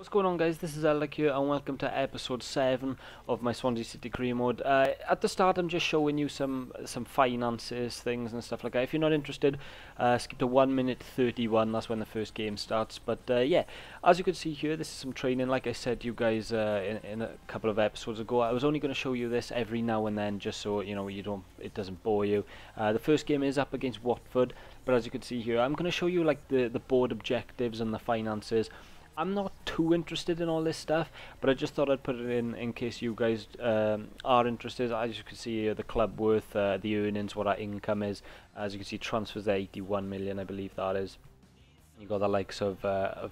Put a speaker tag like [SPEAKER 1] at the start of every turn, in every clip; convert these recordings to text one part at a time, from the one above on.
[SPEAKER 1] What's going on, guys? This is Alec here and welcome to episode 7 of my Swansea City career mode. At the start I'm just showing you some finances, things and stuff like that. If you're not interested, skip to 1 minute 31, that's when the first game starts. But yeah, as you can see here, this is some training. Like I said to you guys in a couple of episodes ago, I was only going to show you this every now and then just so you know it doesn't bore you. The first game is up against Watford, but as you can see here, I'm going to show you like the board objectives and the finances. I'm not too interested in all this stuff, but I just thought I'd put it in case you guys are interested. As you can see here, the club worth, the earnings, what our income is. As you can see, transfers there, 81 million, I believe that is. You got the likes of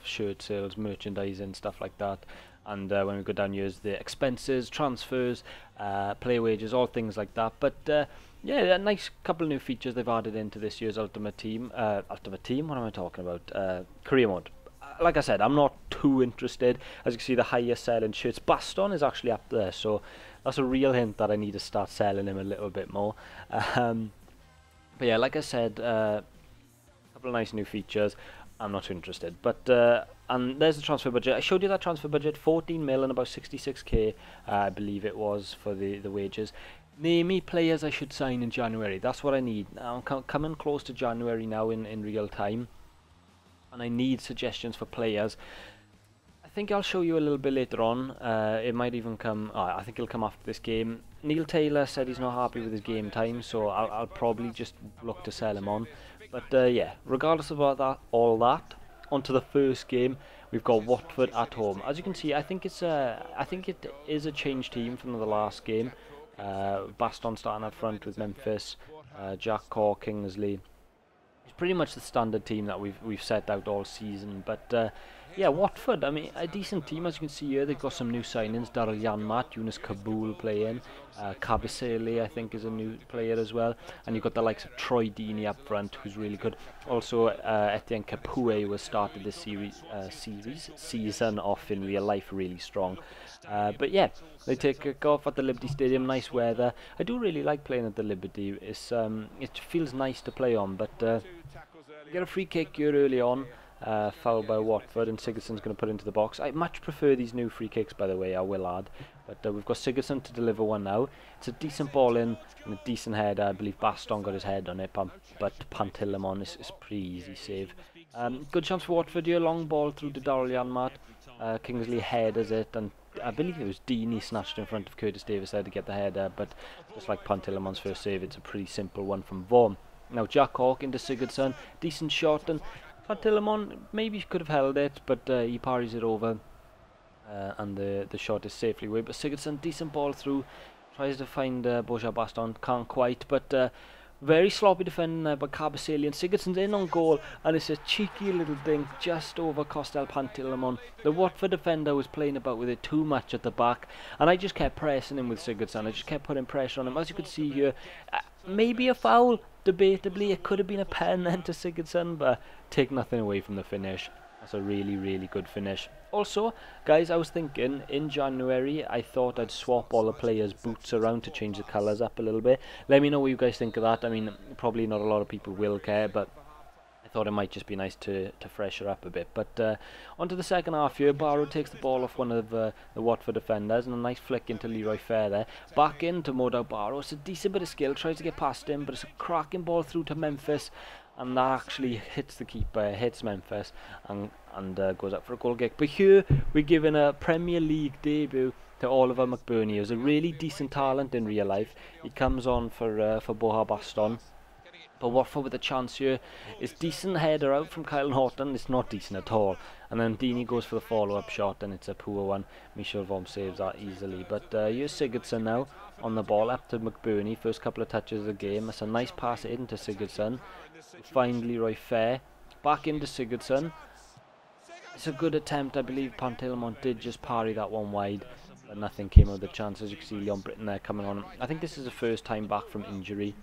[SPEAKER 1] shirt sales, merchandising, stuff like that. And when we go down here, is the expenses, transfers, player wages, all things like that. But yeah, a nice couple of new features they've added into this year's Ultimate Team. Ultimate Team? What am I talking about? Career mode. Like I said, I'm not too interested. As you can see, the highest selling shirts, Baston is actually up there, so that's a real hint that I need to start selling him a little bit more. But yeah, like I said, a couple of nice new features. I'm not too interested. But and there's the transfer budget. I showed you that transfer budget, 14 mil and about 66k, I believe it was, for the wages. Name me players I should sign in January. That's what I need. I'm coming close to January now in real time, and I need suggestions for players. I think I'll show you a little bit later on. It might even come, I think it'll come after this game. Neil Taylor said he's not happy with his game time, so I'll probably just look to sell him on. But yeah, regardless of all that, onto the first game. We've got Watford at home. As you can see, I think it is a changed team from the last game. Baston starting up front with Memphis, Jack Corr, Kingsley. It's pretty much the standard team that we've set out all season. But yeah, Watford, I mean, a decent team. As you can see here, they've got some new signings. Daryl Janmat, Yunus Kabul playing. Kabasele, I think, is a new player as well. And you've got the likes of Troy Deeney up front, who's really good. Also, Etienne Capoue was started this season off in real life really strong. But yeah, they take a golf at the Liberty Stadium, nice weather. I do really like playing at the Liberty. It feels nice to play on, but get a free kick here early on. Fouled by Watford, and Sigurdsson's going to put into the box. I much prefer these new free kicks, by the way, I will add. But we've got Sigurdsson to deliver one now. It's a decent ball in and a decent header. I believe Baston got his head on it, but Pantilimon is a pretty easy save. Good chance for Watford here. Long ball through to Daryl Janmat. Kingsley headers it, and I believe it was Deeney snatched in front of Curtis Davis there to get the header. But just like Pantilimon's first save, it's a pretty simple one from Vaughan. Now Jack Cork into Sigurdsson. Decent shot, and Pantilimon maybe could have held it, but he parries it over, and the shot is safely away. But Sigurdsson, decent ball through, tries to find Bojan Baston, can't quite, but very sloppy defending there by Kabasele, and Sigurdsson's in on goal, and it's a cheeky little dink just over Costel Pantilimon. The Watford defender was playing about with it too much at the back, and I just kept pressing him with Sigurdsson. I just kept putting pressure on him. As you can see here, maybe a foul. Debatably, it could have been a pen then to Sigurdsson, but take nothing away from the finish. That's a really, really good finish. Also, guys, I was thinking, in January, I thought I'd swap all the players' boots around to change the colours up a little bit. Let me know what you guys think of that. I mean, probably not a lot of people will care, but I thought it might just be nice to freshen up a bit. But onto the second half here, Barrow takes the ball off one of the Watford defenders, and a nice flick into Leroy Fair there. Back into Modou Barrow. It's a decent bit of skill, tries to get past him, but it's a cracking ball through to Memphis, and that actually hits the keeper, hits Memphis, and goes up for a goal kick. But here, we're giving a Premier League debut to Oliver McBurney, who's a really decent talent in real life. He comes on for Bojan Baston. But Watford with a chance here. It's decent header out from Kyle Norton. It's not decent at all. And then Deeney goes for the follow-up shot, and it's a poor one. Michel Vorm saves that easily. But here's Sigurdsson now on the ball, up to McBurney. First couple of touches of the game. It's a nice pass in to Sigurdsson. Find Leroy Fair. Back into Sigurdsson. It's a good attempt. I believe Pantilimon did just parry that one wide, but nothing came of the chance. As you can see, Leon Britton there coming on. I think this is the first time back from injury.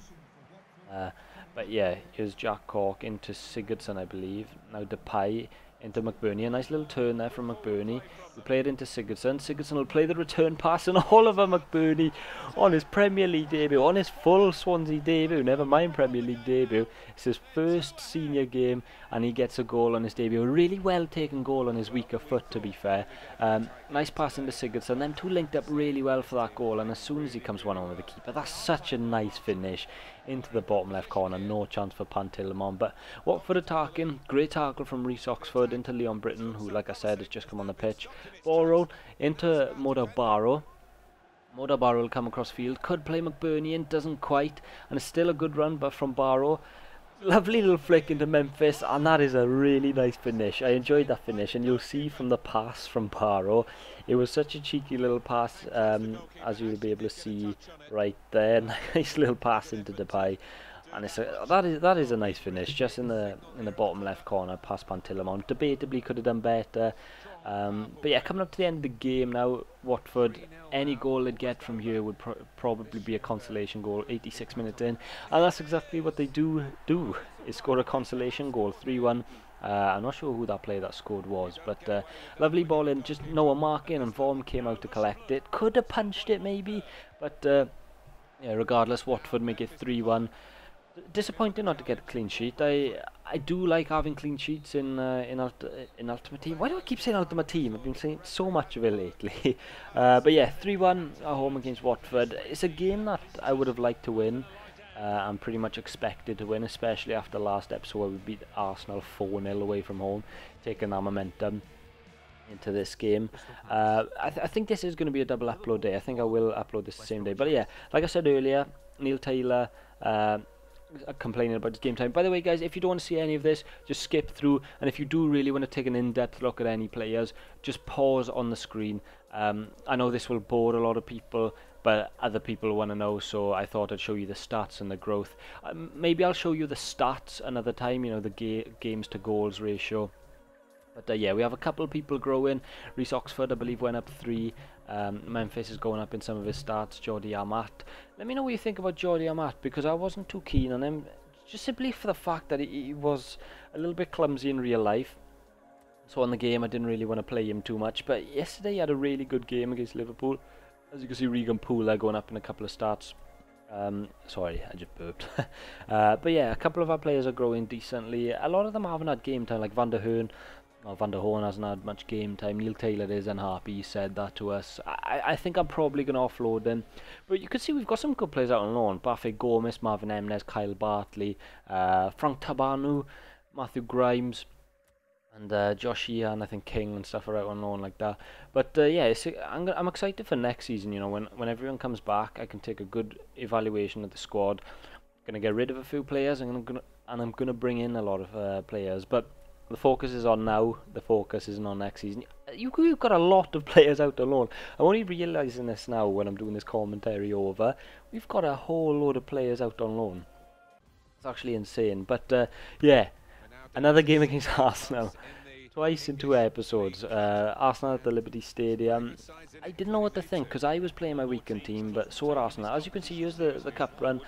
[SPEAKER 1] But yeah, here's Jack Cork into Sigurdsson, I believe. Now Depay, into McBurney. A nice little turn there from McBurney. We play it into Sigurdsson. Sigurdsson will play the return pass, and Oliver McBurney on his Premier League debut, on his full Swansea debut, never mind Premier League debut. It's his first senior game, and he gets a goal on his debut. A really well taken goal on his weaker foot, to be fair. Nice pass into Sigurdsson. Them two linked up really well for that goal, and as soon as he comes one-on with the keeper, that's such a nice finish into the bottom left corner. No chance for Pantilimon, but Watford attacking. Great tackle from Rhys Oxford into Leon Britton, who, like I said, has just come on the pitch. Ball roll into Modabaro. Modabaro will come across field. Could play McBurney in, doesn't quite, and it's still a good run, but from Barrow. Lovely little flick into Memphis, and that is a really nice finish. I enjoyed that finish, and you'll see from the pass from Barrow, it was such a cheeky little pass, as you'll be able to see right there. Nice little pass into Depay, and that is a nice finish, just in the bottom left corner, past Pantilimon. Debatably could have done better. But yeah, coming up to the end of the game now, Watford, any goal they'd get from here would probably be a consolation goal 86 minutes in, and that's exactly what they do, is score a consolation goal, 3-1. I'm not sure who that player that scored was, but lovely ball in, just no one marking, and Vaughan came out to collect it. Could have punched it maybe, but yeah, regardless, Watford make it 3-1. Disappointing not to get a clean sheet. I do like having clean sheets in Ultimate Team. Why do I keep saying Ultimate Team? I've been saying so much of it lately. But yeah, 3-1 at home against Watford. It's a game that I would have liked to win. I'm pretty much expected to win, especially after last episode where we beat Arsenal 4-0 away from home, taking that momentum into this game. I think this is going to be a double upload day. I think I will upload this the same day. But yeah, like I said earlier, Neil Taylor complaining about his game time. By the way, guys, if you don't want to see any of this, just skip through, and if you do really want to take an in-depth look at any players, just pause on the screen. I know this will bore a lot of people, but other people want to know, so I thought I'd show you the stats and the growth. Maybe I'll show you the stats another time, you know, the games to goals ratio. But yeah, we have a couple of people growing. Rhys Oxford, I believe, went up 3. Memphis is going up in some of his stats. Jordi Amat. Let me know what you think about Jordi Amat, because I wasn't too keen on him, just simply for the fact that he was a little bit clumsy in real life. So on the game, I didn't really want to play him too much. But yesterday, he had a really good game against Liverpool. As you can see, Regan Pooler going up in a couple of stats. Sorry, I just burped. But yeah, a couple of our players are growing decently. A lot of them haven't had game time, like Van der Hoorn. Well, Van der Hoorn hasn't had much game time. Neil Taylor is unhappy, he said that to us. I think I'm probably going to offload them. But you can see we've got some good players out on loan. Buffet Gomez, Marvin Emnes, Kyle Bartley, Frank Tabanu, Matthew Grimes, and Josh Ian, I think King and stuff are out on loan like that. But yeah, I'm excited for next season. You know, when everyone comes back, I can take a good evaluation of the squad. Gonna get rid of a few players, and I'm gonna bring in a lot of players. But the focus is on now. The focus isn't on next season. You've got a lot of players out on loan. I'm only realising this now when I'm doing this commentary over. We've got a whole load of players out on loan. It's actually insane. But yeah, another game against Arsenal. Twice in 2 episodes. Arsenal at the Liberty Stadium. I didn't know what to think, because I was playing my weekend team, but so are Arsenal. As you can see, here's the cup run.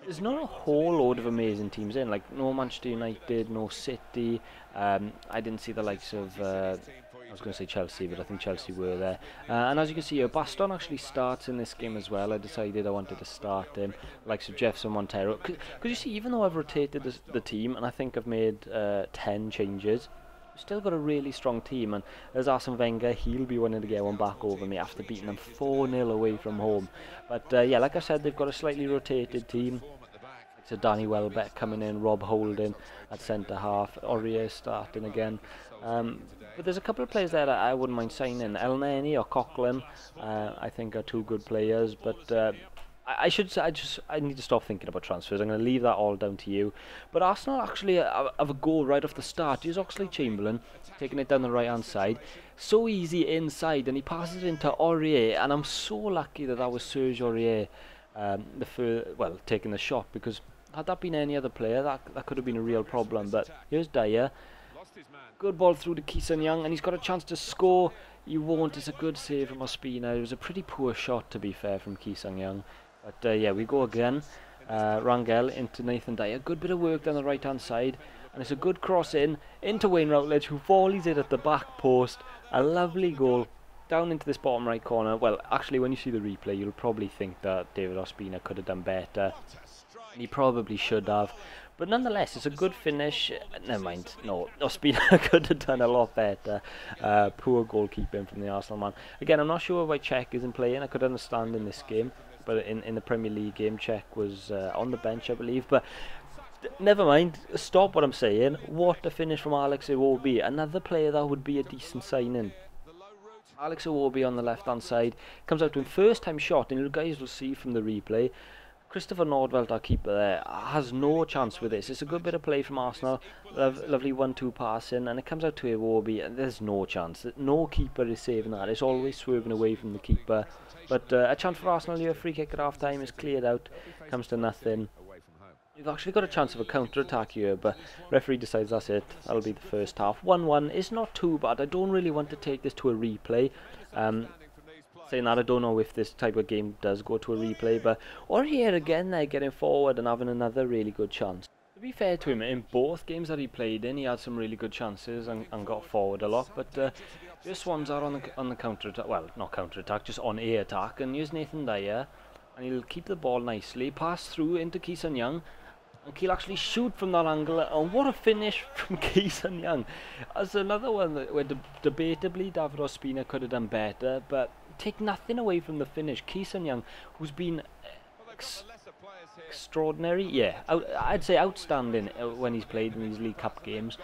[SPEAKER 1] There's not a whole load of amazing teams in, like no Manchester United, no City. I didn't see the likes of, I was going to say Chelsea, but I think Chelsea were there. And as you can see here, Baston actually starts in this game as well. I decided I wanted to start him, likes of Jefferson Montero. Because you see, even though I've rotated the team, and I think I've made 10 changes, we've still got a really strong team. And there's Arsene Wenger, he'll be wanting to get one back over me after beating them 4-0 away from home. But yeah, like I said, they've got a slightly rotated team. So Danny Welbeck coming in, Rob Holding at centre half, Aurier starting again. But there's a couple of players there that I wouldn't mind signing. El Neni or Coughlin, I think are 2 good players. But I need to stop thinking about transfers. I'm going to leave that all down to you. But Arsenal actually have a goal right off the start. Here's Oxlade-Chamberlain taking it down the right hand side. So easy inside, and he passes it into Aurier. And I'm so lucky that was Serge Aurier taking the shot, because had that been any other player, that could have been a real problem. But here's Dyer. Good ball through to Ki-Sung Young, and he's got a chance to score. He won't. It's a good save from Ospina. It was a pretty poor shot, to be fair, from Ki-Sung Young. But yeah, we go again. Rangel into Nathan Dyer. Good bit of work down the right-hand side. and it's a good cross into Wayne Routledge, who volleys it at the back post. A lovely goal down into this bottom right corner. Well, actually, when you see the replay, you'll probably think that David Ospina could have done better. He probably should have. But nonetheless, it's a good finish. Never mind. No, Ospina could have done a lot better. Poor goalkeeping from the Arsenal man. Again, I'm not sure why Czech isn't playing. I could understand in this game. But in the Premier League game, Czech was on the bench, I believe. But never mind. Stop what I'm saying. What a finish from Alex Iwobi. Another player that would be a decent signing. Alex Iwobi on the left-hand side. Comes out to him. First time shot. And you guys will see from the replay. Christopher Nordveld, our keeper there, has no chance with this. It's a good bit of play from Arsenal. Lovely 1-2 passing, and it comes out to Iwobi, and there's no chance. No keeper is saving that. It's always swerving away from the keeper. But a chance for Arsenal here. Free kick at half-time is cleared out. Comes to nothing. We've actually got a chance of a counter-attack here, but referee decides that's it. That'll be the first half. 1-1 is not too bad. I don't really want to take this to a replay. Saying that, I don't know if this type of game does go to a replay, but or here again they're getting forward and having another really good chance. To be fair to him, in both games that he played in, he had some really good chances and got forward a lot, but this Swans are on the counter-attack, well, not counter-attack, just on a attack, and here's Nathan Dyer, and he'll keep the ball nicely, pass through into Keeson Young, and he'll actually shoot from that angle, and what a finish from Keeson Young. That's another one where debatably David Ospina could have done better, but take nothing away from the finish. Keeson Young, who's been extraordinary, yeah, I'd say outstanding when he's played in these League Cup games.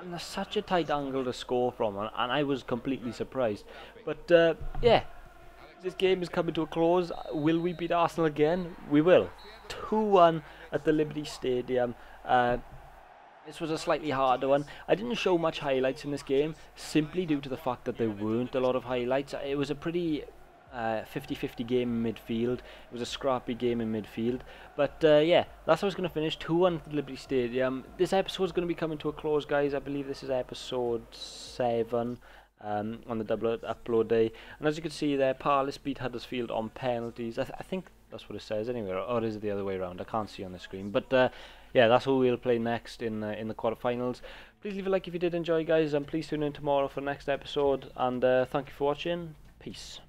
[SPEAKER 1] And there's such a tight angle to score from, and I was completely surprised. But yeah, this game is coming to a close. Will we beat Arsenal again? We will. 2-1 at the Liberty Stadium. This was a slightly harder one. I didn't show much highlights in this game, simply due to the fact that there weren't a lot of highlights. It was a pretty 50-50 game in midfield. It was a scrappy game in midfield. But yeah, that's how it's going to finish. 2-1 at the Liberty Stadium. This episode is going to be coming to a close, guys. I believe this is episode 7 on the double upload day. And as you can see there, Palace beat Huddersfield on penalties. I think that's what it says anyway, or is it the other way around? I can't see on the screen. But yeah, that's who we'll play next in the quarterfinals. Please leave a like if you did enjoy, guys, and please tune in tomorrow for the next episode. And thank you for watching. Peace.